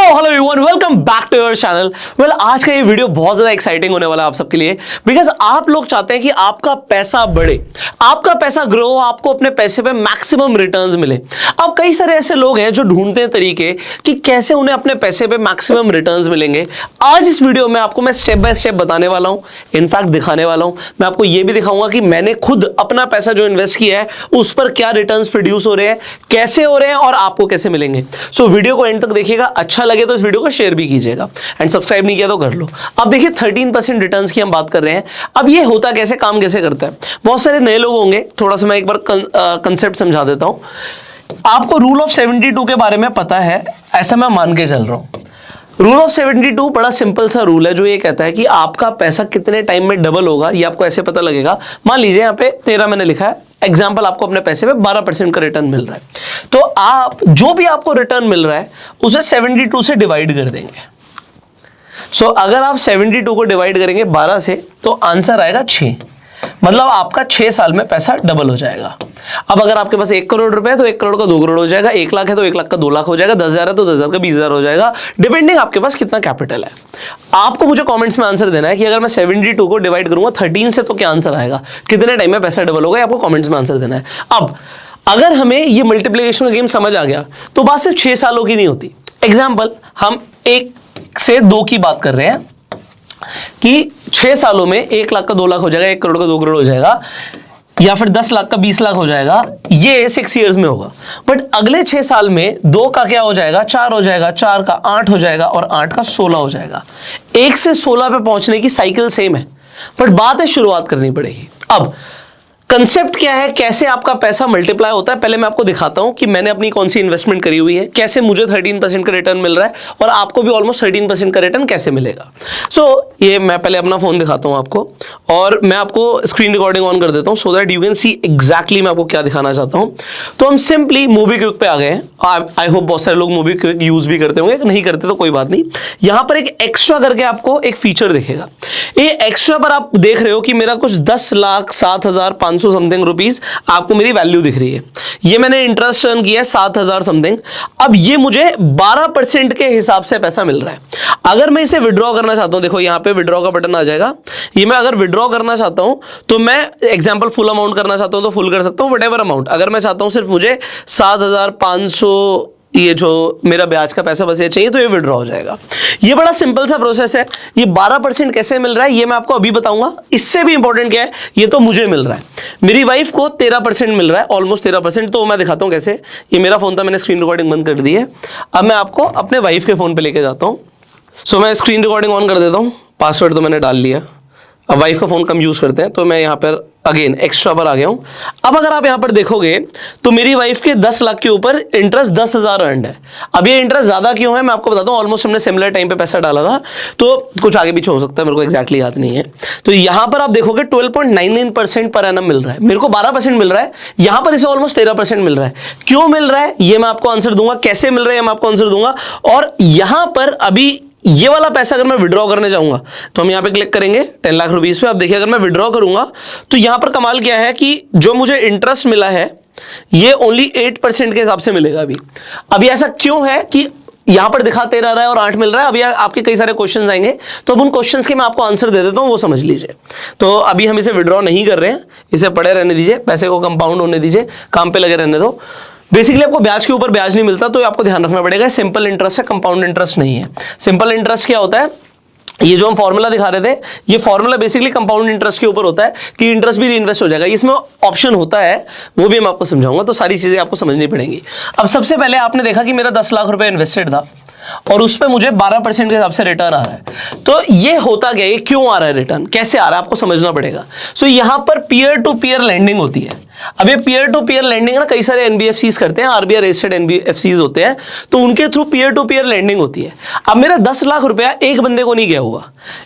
Hello everyone, welcome back to your channel. Well, आज का ये वीडियो बहुत ज्यादा एक्साइटिंग होने वाला है आप सबके लिए, बिकॉज आप लोग चाहते हैं कि आपका पैसा बढ़े, आपका पैसा ग्रो, आपको अपने पैसे पे मैक्सिमम रिटर्न्स मिले। अब कई सारे ऐसे लोग हैं जो ढूंढते हैं तरीके कि कैसे उन्हें अपने पैसे पे मैक्सिमम रिटर्न्स मिलेंगे। आज इस वीडियो में आपको मैं स्टेप बाय स्टेप बताने वाला हूं, इनफैक्ट दिखाने वाला हूं। मैं आपको ये भी दिखाऊंगा कि मैंने खुद अपना पैसा जो इन्वेस्ट किया है उस पर क्या रिटर्न्स प्रोड्यूस हो रहे हैं, कैसे हो रहे हैं और आपको कैसे मिलेंगे। सो वीडियो को एंड तक देखिएगा, अच्छा लगे तो इस वीडियो को शेयर भी कीजिएगा एंड सब्सक्राइब नहीं किया तो कर लो। अब देखिए 13% रिटर्न्स की हम बात कर रहे हैं। अब ये होता कैसे, काम कैसे करता है। बहुत सारे नए लोग होंगे, थोड़ा सा मैं एक बार कंसेप्ट समझा देता हूं। आपको रूल ऑफ 72 के बारे में पता है, ऐसा मैं मान के चल रहा हूं। रूल ऑफ 72 बड़ा सिंपल सा रूल है जो ये कहता है कि आपका पैसा कितने टाइम में डबल होगा, ये आपको ऐसे पता लगेगा। मान लीजिए यहाँ पे 13 मैंने लिखा है, एग्जाम्पल आपको अपने पैसे पे 12% का रिटर्न मिल रहा है, तो आप जो भी आपको रिटर्न मिल रहा है उसे 72 से डिवाइड कर देंगे। सो अगर आप 72 को डिवाइड करेंगे 12 से तो आंसर आएगा 6, मतलब आपका 6 साल में पैसा डबल हो जाएगा। अब अगर आपके पास 1 करोड़ रुपए है तो 1 करोड़ का 2 करोड़ हो जाएगा, 1 लाख है तो 1 लाख का 2 लाख हो जाएगा, 10,000 है तो 10,000 का 20,000 हो जाएगा, डिपेंडिंग आपके पास कितना कैपिटल है। आपको मुझे कमेंट्स में आंसर देना है कि अगर मैं 72 को डिवाइड करूंगा 13 से तो क्या आंसर आएगा, कितने टाइम में पैसा डबल होगा, आपको कमेंट्स में आंसर देना है। अब अगर हमें ये मल्टीप्लिकेशन का गेम समझ आ गया तो बात सिर्फ 6 सालों की नहीं होती। एग्जाम्पल, हम 1 से 2 की बात कर रहे हैं कि 6 सालों में 1 लाख का 2 लाख हो जाएगा, 1 करोड़ का 2 करोड़ हो जाएगा, या फिर 10 लाख का 20 लाख हो जाएगा। ये 6 इयर्स में होगा। बट अगले 6 साल में 2 का क्या हो जाएगा, 4 हो जाएगा, 4 का 8 हो जाएगा और 8 का 16 हो जाएगा। 1 से 16 पे पहुंचने की साइकिल सेम है, बट बात है शुरुआत करनी पड़ेगी। अब कंसेप्ट क्या है, कैसे आपका पैसा मल्टीप्लाई होता है, पहले मैं आपको दिखाता हूं कि मैंने अपनी कौन सी इन्वेस्टमेंट करी हुई है, कैसे मुझे 13% का रिटर्न मिल रहा है और आपको भी ऑलमोस्ट 13% का रिटर्न कैसे मिलेगा। सो ये मैं पहले अपना फोन दिखाता हूं आपको और मैं आपको स्क्रीन रिकॉर्डिंग ऑन कर देता हूं so that you can see exactly मैं आपको क्या दिखाना चाहता हूं। तो हम सिंपली MobiKwik पे आ गए हैं। आई होप बहुत सारे लोग MobiKwik यूज भी करते होंगे, नहीं करते तो कोई बात नहीं। यहां पर एक एक्स्ट्रा करके आपको एक फीचर दिखेगा। ये एक्स्ट्रा पर आप देख रहे हो कि मेरा कुछ 10,07,500 समथिंग रुपीस आपको मेरी वैल्यू दिख रही है। ये मैंने इंटरेस्ट अर्न किया है 7,000 समथिंग। अब ये मुझे 12% के हिसाब से पैसा मिल रहा है। अगर मैं इसे विड्रॉ करना चाहता हूं, देखो यहां पे विड्रॉ का बटन आ जाएगा। ये मैं अगर विड्रॉ करना चाहता हूं तो मैं एग्जांपल फुल अमाउंट करना चाहता हूं तो फुल कर सकता हूं, व्हाटएवर अमाउंट। अगर मैं चाहता हूं सिर्फ मुझे 7,500 ये जो मेरा ब्याज का पैसा बस ये चाहिए तो ये विड्रॉ हो जाएगा। ये बड़ा सिंपल सा प्रोसेस है। ये 12% कैसे मिल रहा है ये मैं आपको अभी बताऊंगा। इससे भी इंपॉर्टेंट क्या है, ये तो मुझे मिल रहा है, मेरी वाइफ को 13% मिल रहा है, ऑलमोस्ट 13%। तो मैं दिखाता हूं कैसे। ये मेरा फोन था, मैंने स्क्रीन रिकॉर्डिंग बंद कर दी है। अब मैं आपको अपने वाइफ के फोन पे लेके जाता हूं। सो मैं स्क्रीन रिकॉर्डिंग ऑन कर देता हूं, पासवर्ड तो मैंने डाल लिया। अब वाइफ का फोन कम यूज करते हैं तो मैं यहाँ पर अगेन एक्स्ट्रा पर आ गया हूं। अब अगर आप यहाँ पर देखोगे तो मेरी वाइफ के 10 लाख के ऊपर इंटरेस्ट 10,000 अर्नड है। अब ये इंटरेस्ट ज्यादा क्यों है मैं आपको बताता हूँ। ऑलमोस्ट हमने सिमिलर टाइम पे पैसा डाला था तो कुछ आगे पीछे हो सकता है, मेरे को एक्जैक्टली याद नहीं है। तो यहाँ पर आप देखोगे 12.99% पर एनम मिल रहा है, मेरे को 12% मिल रहा है, यहाँ पर इसे ऑलमोस्ट 13% मिल रहा है। क्यों मिल रहा है ये मैं आपको आंसर दूंगा, कैसे मिल रहा है मैं आपको आंसर दूंगा। और यहाँ पर अभी ये वाला पैसा अगर मैं विड्रॉ करने जाऊंगा तो हम यहाँ पे क्लिक करेंगे 10 लाख रुपीस पे। अब देखिए अगर मैं विड्रॉ करूंगा तो यहाँ पर कमाल क्या है कि जो मुझे इंटरेस्ट मिला है ये ओनली 8% के हिसाब से मिलेगा। अभी ऐसा क्यों है कि यहां पर दिखा 13 रहा है और 8 मिल रहा है। अभी आपके कई सारे क्वेश्चंस आएंगे तो अब उन क्वेश्चंस के मैं आपको आंसर दे देता हूं, वो समझ लीजिए। तो अभी हम इसे विड्रॉ नहीं कर रहे हैं, इसे पड़े रहने दीजिए, पैसे को कंपाउंड होने दीजिए, काम पे लगे रहने दो। बेसिकली आपको ब्याज के ऊपर ब्याज नहीं मिलता तो आपको ध्यान रखना पड़ेगा, सिंपल इंटरेस्ट है, कंपाउंड इंटरेस्ट नहीं है। सिंपल इंटरेस्ट क्या होता है, ये जो हम फॉर्मूला दिखा रहे थे ये फॉर्मूला बेसिकली कंपाउंड इंटरेस्ट के ऊपर होता है कि इंटरेस्ट भी रीइन्वेस्ट हो जाएगा। इसमें ऑप्शन होता है, वो भी मैं आपको समझाऊंगा, तो सारी चीजें आपको समझनी पड़ेंगी। अब सबसे पहले आपने देखा कि मेरा 10 लाख रुपए इन्वेस्टेड था और उस पर मुझे 12% के हिसाब से रिटर्न आ रहा है। तो ये होता क्या, ये क्यों आ रहा है रिटर्न, कैसे आ रहा है आपको समझना पड़ेगा। सो यहां पर पीयर टू पीयर लेंडिंग होती है। अब ये पीयर टू पीयर लेंडिंग ना कई सारे एनबीएफसीज करते हैं, आरबीआई रजिस्टर्ड एनबीएफसीज होते हैं, तो उनके through peer to peer lending होती है। अब मेरा 10 लाख रुपया एक बंदे को नहीं गया हुआ,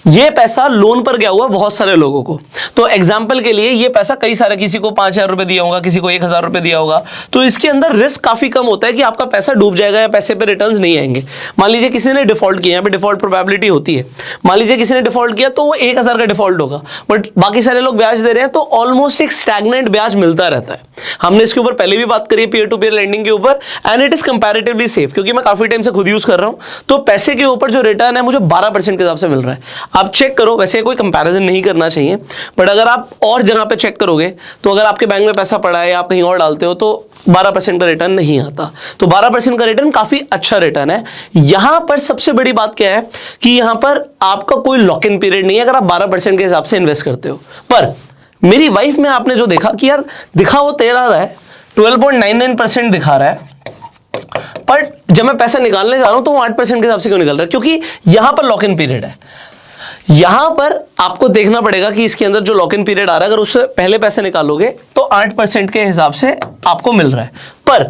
ये पैसा लोन पर गया हुआ बहुत सारे लोगों को। तो एग्जाम्पल के लिए ये पैसा कई सारे, किसी को 5,000 रुपए दिया होगा, किसी को 1,000 रुपए दिया होगा, तो इसके अंदर रिस्क काफी कम होता है कि आपका पैसा डूब जाएगा या पैसे पे रिटर्न्स नहीं आएंगे। मान लीजिए किसी ने डिफॉल्ट किया, यहाँ पे डिफॉल्ट प्रोबेबिलिटी होती है, मान लीजिए किसी ने डिफॉल्ट किया तो वो 1,000 का डिफॉल्ट होगा, बट बाकी सारे लोग ब्याज दे रहे हैं तो ऑलमोस्ट एक स्टैग्नेंट ब्याज मिलता मिलता रहता है। हमने इसके ऊपर पहले भी बात करी है पीयर टू पीयर लेंडिंग के ऊपर, and it is comparatively safe, क्योंकि मैं काफी टाइम से खुद यूज कर रहा हूं। तो पैसे के ऊपर जो रिटर्न है मुझे 12% के हिसाब से मिल रहा है। आप चेक करो, वैसे कोई कंपैरिजन नहीं करना चाहिए, बट अगर आप और जगह पे चेक करोगे तो अगर आपके बैंक में पैसा पड़ा है या आप कहीं और डालते हो तो 12% का रिटर्न नहीं आता। तो 12% का रिटर्न काफी अच्छा रिटर्न है। यहां पर सबसे बड़ी बात क्या है कि यहां पर आपका कोई लॉक इन पीरियड नहीं है अगर आप 12% के हिसाब से इन्वेस्ट करते हो। पर मेरी वाइफ में आपने जो देखा कि यार दिखा वो 13 रहा है, 12.99% दिखा रहा है, पर जब मैं पैसा निकालने जा रहा हूं तो वो 8% के हिसाब से क्यों निकल रहा है? क्योंकि यहां पर लॉक इन पीरियड है। यहां पर आपको देखना पड़ेगा कि इसके अंदर जो लॉक इन पीरियड आ रहा है, अगर उससे पहले पैसे निकालोगे तो 8% के हिसाब से आपको मिल रहा है। पर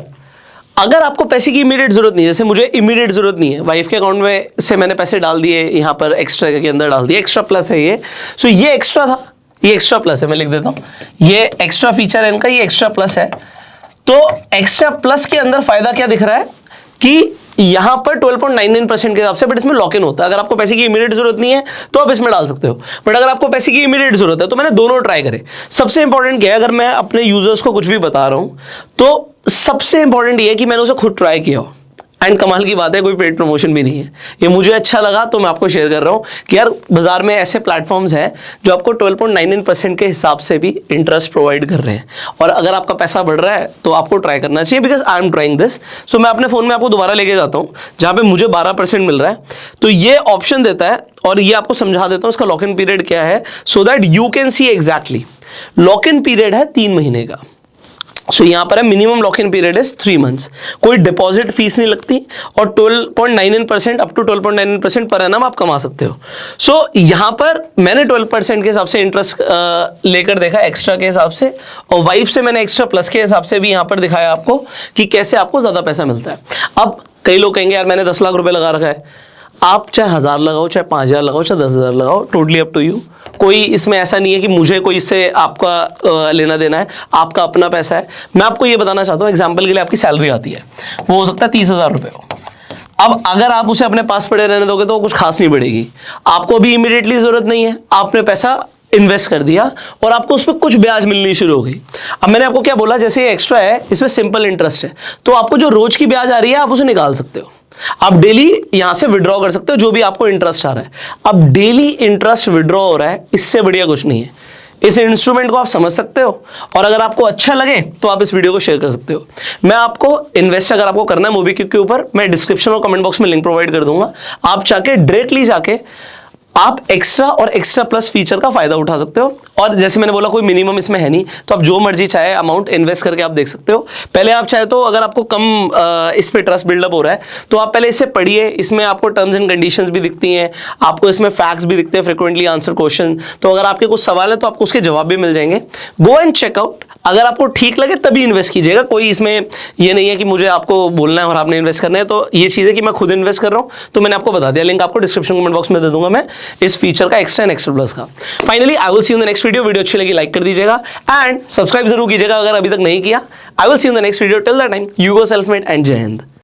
अगर आपको पैसे की इमीडिएट जरूरत नहीं है, जैसे मुझे इमीडिएट जरूरत नहीं है, वाइफ के अकाउंट में से मैंने पैसे डाल दिए, यहां पर एक्स्ट्रा के अंदर डाल दिए, एक्स्ट्रा प्लस है ये, सो ये एक्स्ट्रा था, ये एक्स्ट्रा प्लस है, मैं लिख देता हूं, ये एक्स्ट्रा फीचर है इनका, ये एक्स्ट्रा प्लस है। तो एक्स्ट्रा प्लस के अंदर फायदा क्या दिख रहा है कि यहां पर 12.99% के हिसाब से, बट इसमें लॉक इन होता है। अगर आपको पैसे की इमीडिएट जरूरत नहीं है तो आप इसमें डाल सकते हो, बट अगर आपको पैसे की इमीडिएट जरूरत है तो मैंने दोनों ट्राई करे। सबसे इंपॉर्टेंट क्या है, अगर मैं अपने यूजर्स को कुछ भी बता रहा हूं तो सबसे इंपॉर्टेंट ये है कि मैंने उसे खुद ट्राई किया हो। एंड कमाल की बात है, कोई पेड प्रमोशन भी नहीं है, ये मुझे अच्छा लगा तो मैं आपको शेयर कर रहा हूं कि यार बाजार में ऐसे प्लेटफॉर्म्स हैं जो आपको 12.99% के हिसाब से भी इंटरेस्ट प्रोवाइड कर रहे हैं। और अगर आपका पैसा बढ़ रहा है तो आपको ट्राई करना चाहिए, because I am trying this. So मैं अपने फोन में आपको दोबारा लेके जाता हूं जहां पे मुझे 12% मिल रहा है। तो ये ऑप्शन देता है और ये आपको समझा देता हूं इसका लॉक इन पीरियड क्या है, so that you can see exactly. Lock in period है 3 महीने का। सो यहां पर है minimum lock in period is 3 months, कोई डिपॉजिट फीस नहीं लगती और 12.99% अप टू 12.99% पर एनम आप कमा सकते हो। सो यहां पर मैंने 12% के हिसाब से इंटरेस्ट लेकर देखा एक्स्ट्रा के हिसाब से, और वाइफ से मैंने एक्स्ट्रा प्लस के हिसाब से भी यहां पर दिखाया आपको कि कैसे आपको ज्यादा पैसा मिलता है। अब कई लोग कहेंगे यार मैंने 10 लाख रुपए लगा रखा है, आप चाहे 1000 लगाओ, चाहे 5000 लगाओ, चाहे 10,000 लगाओ, टोटली अप टू यू। कोई इसमें ऐसा नहीं है कि मुझे कोई इससे आपका लेना देना है, आपका अपना पैसा है। मैं आपको ये बताना चाहता हूँ, एग्जाम्पल के लिए आपकी सैलरी आती है, वो हो सकता है 30,000 रुपये हो। अब अगर आप उसे अपने पास पड़े रहने दोगे तो कुछ खास नहीं बढ़ेगी। आपको अभी इमीडिएटली जरूरत नहीं है, आपने पैसा इन्वेस्ट कर दिया और आपको उस पर कुछ ब्याज मिलनी शुरू हो गई। अब मैंने आपको क्या बोला, जैसे ये एक्स्ट्रा है इसमें सिंपल इंटरेस्ट है, तो आपको जो रोज की ब्याज आ रही है आप उसे निकाल सकते हो। आप डेली यहां से विड्रॉ कर सकते हो जो भी आपको इंटरेस्ट आ रहा है। अब डेली इंटरेस्ट विड्रॉ हो रहा है, इससे बढ़िया कुछ नहीं है। इस इंस्ट्रूमेंट को आप समझ सकते हो और अगर आपको अच्छा लगे तो आप इस वीडियो को शेयर कर सकते हो। मैं आपको इन्वेस्ट अगर आपको करना है मोबीक्विक के ऊपर, मैं डिस्क्रिप्शन और कमेंट बॉक्स में लिंक प्रोवाइड कर दूंगा। आप जाके डायरेक्टली जाके आप एक्स्ट्रा और एक्स्ट्रा प्लस फीचर का फायदा उठा सकते हो। और जैसे मैंने बोला कोई मिनिमम इसमें है नहीं, तो आप जो मर्जी चाहे अमाउंट इन्वेस्ट करके आप देख सकते हो। पहले आप चाहे तो अगर आपको कम इस पे ट्रस्ट बिल्डअप हो रहा है तो आप पहले इसे पढ़िए, इसमें आपको टर्म्स एंड कंडीशंस भी दिखती हैं, आपको इसमें फैक्ट्स भी दिखते हैं, फ्रीक्वेंटली आंसर क्वेश्चन। तो अगर आपके कुछ सवाल है तो आपको उसके जवाब भी मिल जाएंगे। गो एंड चेकआउट, अगर आपको ठीक लगे तभी इन्वेस्ट कीजिएगा। कोई इसमें ये नहीं है कि मुझे आपको बोलना है और आपने इन्वेस्ट करना है। तो ये चीज़ है कि मैं खुद इन्वेस्ट कर रहा हूँ, तो मैंने आपको बता दिया। लिंक आपको डिस्क्रिप्शन कमेंट बॉक्स में दे दूंगा मैं इस फीचर का, एक्स्ट्रा एंड एक्स्ट्रा प्लस का। Finally I will see you in the next video. Video अच्छी लगी लाइक कर दीजिएगा एंड सब्सक्राइब जरूर कीजिएगा अगर अभी तक नहीं किया। I will see you in the next video. Till that time you go self made and जय हिंद।